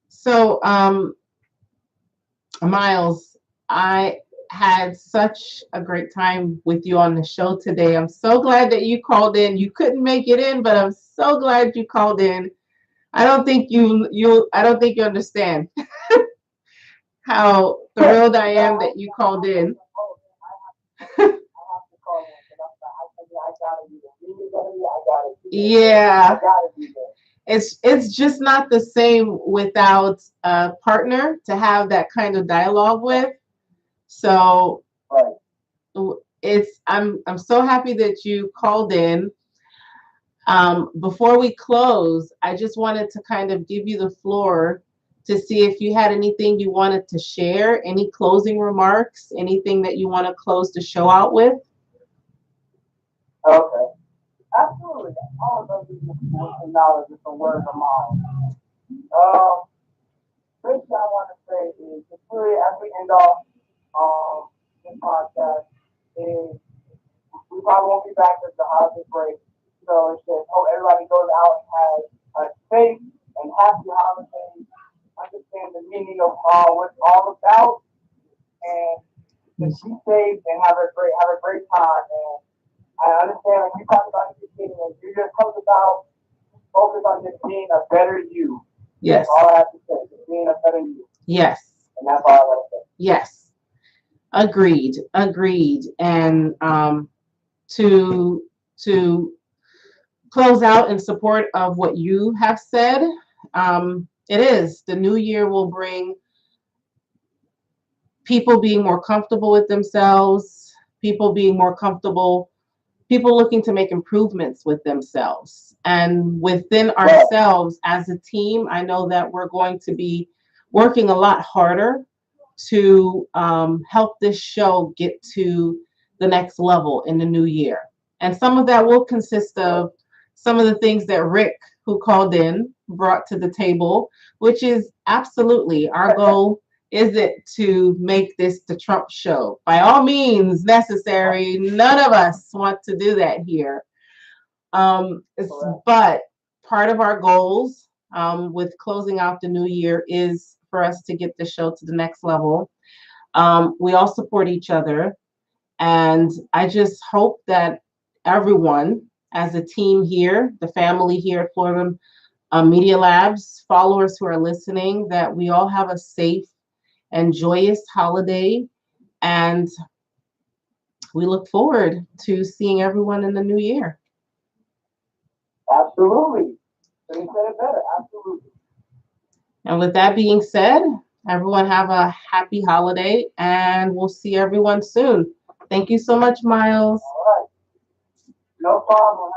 So, Myles, I had such a great time with you on the show today. I'm so glad that you called in. You couldn't make it in, but I'm so glad you called in. I don't think you understand how thrilled I am that you called in. Yeah. it's just not the same without a partner to have that kind of dialogue with. So Right. I'm so happy that you called in. Before we close, I just wanted to kind of give you the floor to see if you had anything you wanted to share, any closing remarks, anything that you want to close the show out with. Okay. Absolutely. All of those is knowledge is some words of mine. First thing I want to say is, really, as we end off this podcast, is we probably won't be back at the holiday break. So it's just hope everybody goes out and has a safe and happy holiday. Understand the meaning of what it's all about, and just be safe and have a great time. And I understand when you talk about the beginning, and you just talk about focus on just being a better you. Yes. That's all I have to say. Just being a better you. Yes. And that's all I want to say. Yes. Agreed. And to close out in support of what you have said, it is the new year will bring people being more comfortable with themselves, people being more comfortable, people looking to make improvements with themselves. And within ourselves as a team, I know that we're going to be working a lot harder to help this show get to the next level in the new year. And some of that will consist of some of the things that Rick, who called in, brought to the table, which is absolutely our goal. Is it to make this the Trump show? By all means necessary. None of us want to do that here. But part of our goals with closing out the new year is for us to get the show to the next level. We all support each other. And I just hope that everyone, as a team here, the family here at Florida Media Labs, followers who are listening, that we all have a safe and joyous holiday. And we look forward to seeing everyone in the new year. Absolutely. So you said it better. Absolutely. And with that being said, everyone have a happy holiday, and we'll see everyone soon. Thank you so much, Myles. All right. No problem.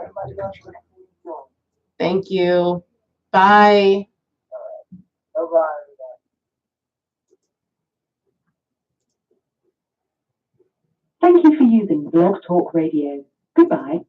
Everybody else will see you soon. Thank you. Bye. Bye-bye. Thank you for using Blog Talk Radio. Goodbye.